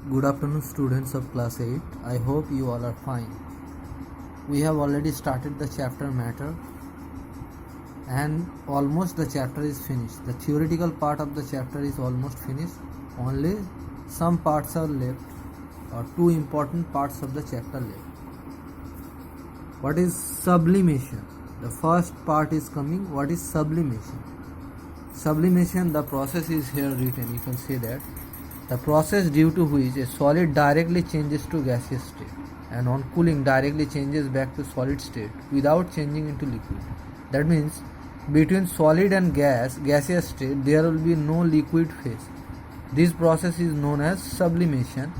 Good afternoon, students of class 8. I hope you all are fine. We have already started the chapter matter and almost the chapter is finished. The theoretical part of the chapter is almost finished. Only some parts are left, or two important parts of the chapter left. What is sublimation? The first part is coming. What is sublimation? Sublimation, the process is here written. You can see that. The process due to which a solid directly changes to gaseous state and on cooling directly changes back to solid state without changing into liquid. That means between solid and gaseous state, there will be no liquid phase. This process is known as sublimation,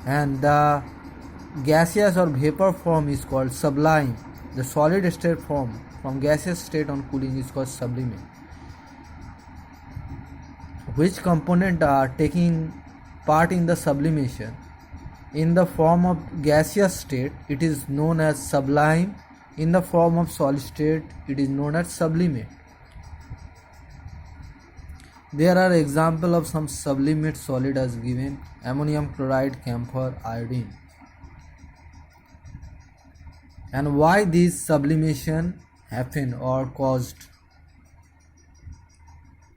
and the gaseous or vapor form is called sublime. The solid state form from gaseous state on cooling is called sublimate. Which component are taking part in the sublimation? In the form of gaseous state, it is known as sublime. In the form of solid state, it is known as sublimate. There are examples of some sublimate solid as given: ammonium chloride, camphor, iodine. And why this sublimation happened or caused?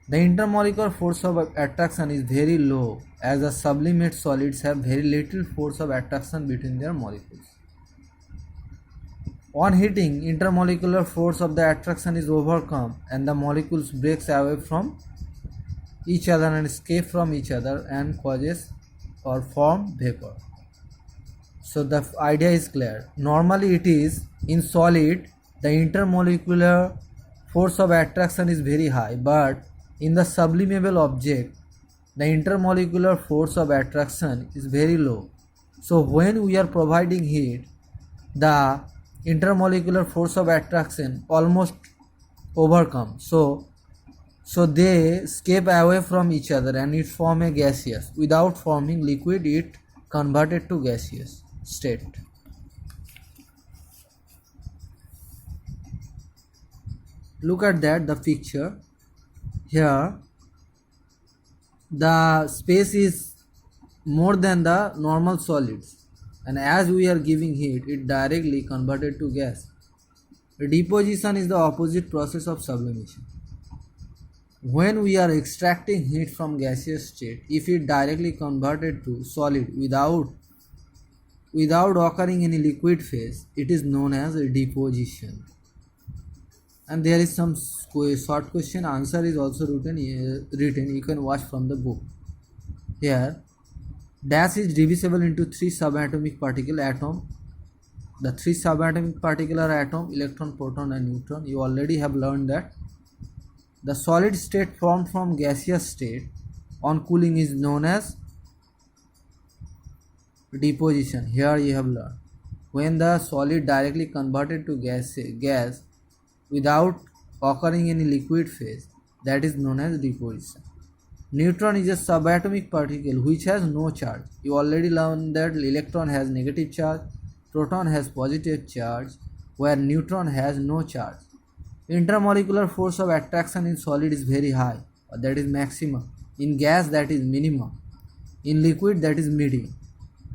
The intermolecular force of attraction is very low, as the sublimate solids have very little force of attraction between their molecules. On heating, intermolecular force of the attraction is overcome and the molecules breaks away from each other and escape from each other and causes or form vapor. So the idea is clear. Normally it is in solid, the intermolecular force of attraction is very high, but in the sublimable object, the intermolecular force of attraction is very low. So when we are providing heat, the intermolecular force of attraction almost overcome. So they escape away from each other and it form a gaseous. Without forming liquid, it converted to gaseous state. Look at that, the picture. Here the space is more than the normal solids, and as we are giving heat, it directly converted to gas. Deposition is the opposite process of sublimation. When we are extracting heat from gaseous state, if it directly converted to solid without occurring any liquid phase, it is known as deposition. And there is some short question answer is also written. You can watch from the book. Here dash is divisible into three subatomic particle atom. The three subatomic particle are atom, electron, proton and neutron. You already have learned that. The solid state formed from gaseous state on cooling is known as deposition. Here you have learned. When the solid directly converted to gas without occurring any liquid phase, that is known as deposition. Neutron is a subatomic particle which has no charge. You already learned that electron has negative charge, proton has positive charge, where neutron has no charge. Intermolecular force of attraction in solid is very high, that is maximum. In gas, that is minimum. In liquid, that is medium.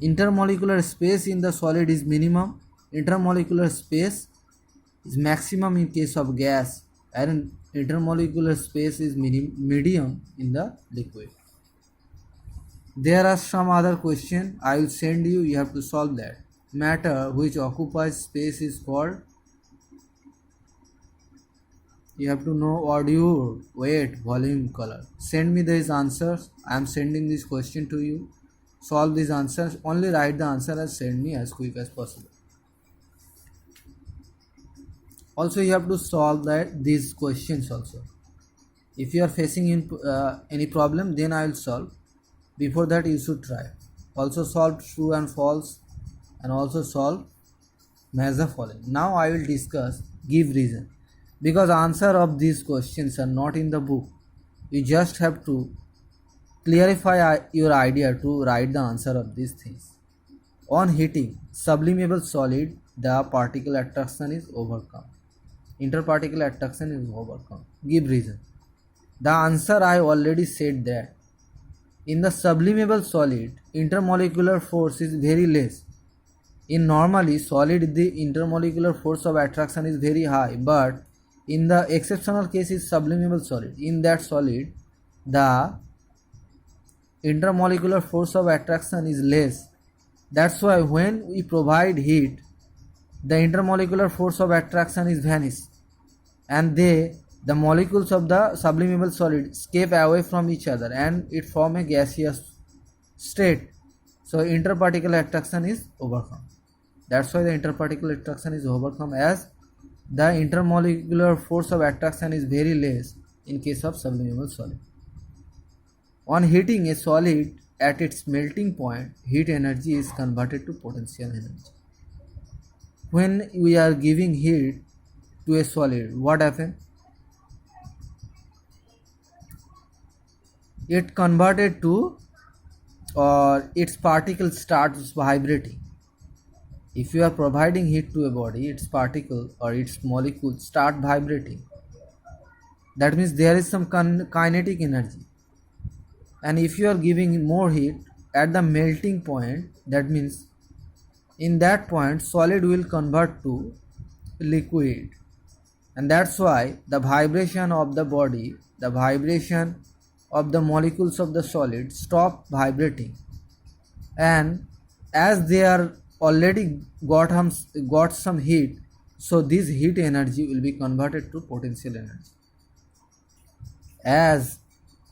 Intermolecular space in the solid is minimum. Intermolecular space is maximum in case of gas, and intermolecular space is medium in the liquid. There are some other question I will send you. You have to solve that. Matter which occupies space is called. You have to know odor, weight, volume, color. Send me these answers. I am sending this question to you. Solve these answers. Only write the answer and send me as quick as possible. Also, you have to solve these questions also. If you are facing any problem, then I will solve. Before that, you should try. Also solve true and false, and also solve match the following. Now I will discuss give reason, because answer of these questions are not in the book. You just have to clarify your idea to write the answer of these things. On heating sublimable solid, the particle attraction is overcome. Interparticle attraction is overcome. Give reason. The answer I already said that. In the sublimable solid, intermolecular force is very less. In normally solid, the intermolecular force of attraction is very high, but in the exceptional case is sublimable solid. In that solid, the intermolecular force of attraction is less. That's why when we provide heat, the intermolecular force of attraction is vanished, and the molecules of the sublimable solid escape away from each other and it form a gaseous state. So interparticle attraction is overcome. That's why the interparticle attraction is overcome, as the intermolecular force of attraction is very less in case of sublimable solid. On heating a solid at its melting point, heat energy is converted to potential energy. When we are giving heat to a solid, what happens? It converted to, or its particle starts vibrating. If you are providing heat to a body, its particle or its molecules start vibrating. That means there is some kinetic energy. And if you are giving more heat at the melting point, that means in that point solid will convert to liquid. And that's why the vibration of the body, the vibration of the molecules of the solid stop vibrating, and as they are already got some heat, so this heat energy will be converted to potential energy. As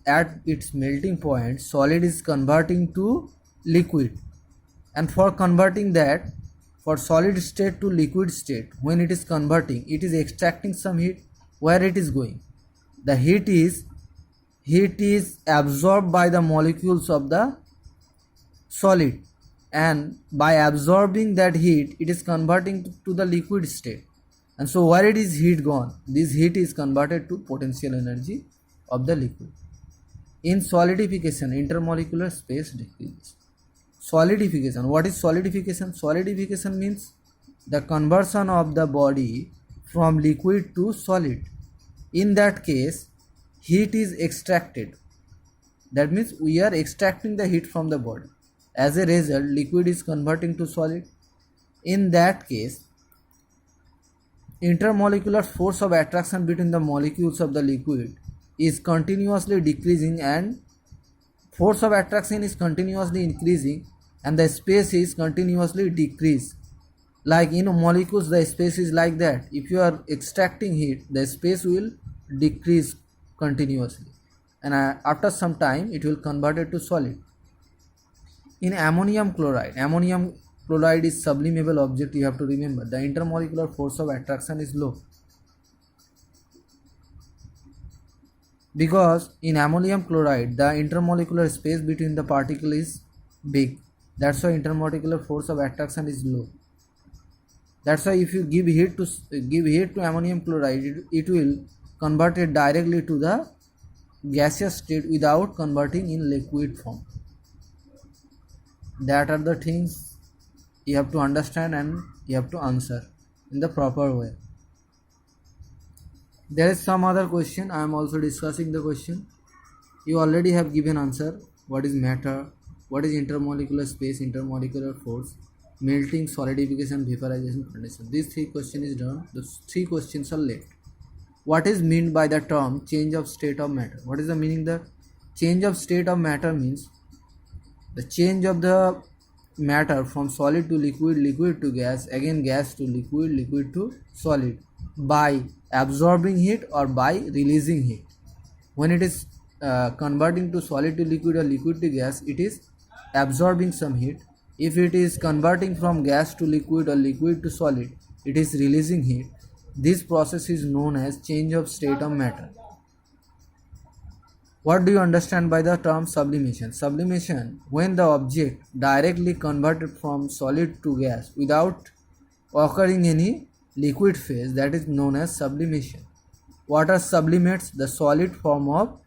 at its melting point solid is converting to liquid, and for converting that, for solid state to liquid state, when it is converting, it is extracting some heat. Where it is going? The heat is absorbed by the molecules of the solid, and by absorbing that heat it is converting to the liquid state. And so where it is heat gone, this heat is converted to potential energy of the liquid. In solidification, intermolecular space decreases. Solidification. What is solidification? Solidification means the conversion of the body from liquid to solid. In that case, heat is extracted. That means we are extracting the heat from the body. As a result, liquid is converting to solid. In that case, intermolecular force of attraction between the molecules of the liquid is continuously decreasing, and force of attraction is continuously increasing, and the space is continuously decreased. Like in molecules, the space is like that. If you are extracting heat, the space will decrease continuously, and after some time it will convert it to solid. In ammonium chloride is sublimable object. You have to remember the intermolecular force of attraction is low, because in ammonium chloride the intermolecular space between the particle is big. That's why intermolecular force of attraction is low. That's why if you give heat to ammonium chloride, it will convert it directly to the gaseous state without converting in liquid form. That are the things you have to understand and you have to answer in the proper way. There is some other question. I am also discussing the question. You already have given answer. What is matter? What is intermolecular space, intermolecular force, melting, solidification, vaporization, condensation? These three questions is done. The three questions are left. What is meant by the term change of state of matter? What is the meaning? The change of state of matter means the change of the matter from solid to liquid, liquid to gas, again gas to liquid, liquid to solid, by absorbing heat or by releasing heat. When it is converting to solid to liquid or liquid to gas, it is absorbing some heat. If it is converting from gas to liquid or liquid to solid, it is releasing heat. This process is known as change of state of matter. What do you understand by the term sublimation? Sublimation, when the object directly converted from solid to gas without occurring any liquid phase, that is known as sublimation. Water sublimates. The solid form of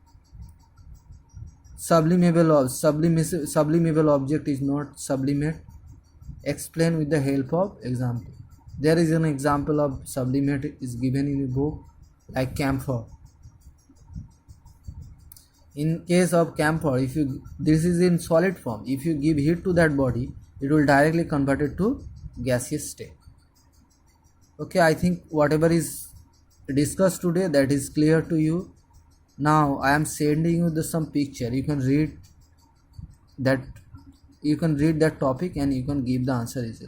sublimable object is not sublimate. Explain with the help of example. There is an example of sublimate is given in a book like camphor. In case of camphor, if you this is in solid form, if you give heat to that body, it will directly convert it to gaseous state. Okay, I think whatever is discussed today, that is clear to you. Now I am sending you some picture. You can read that topic and you can give the answer easily.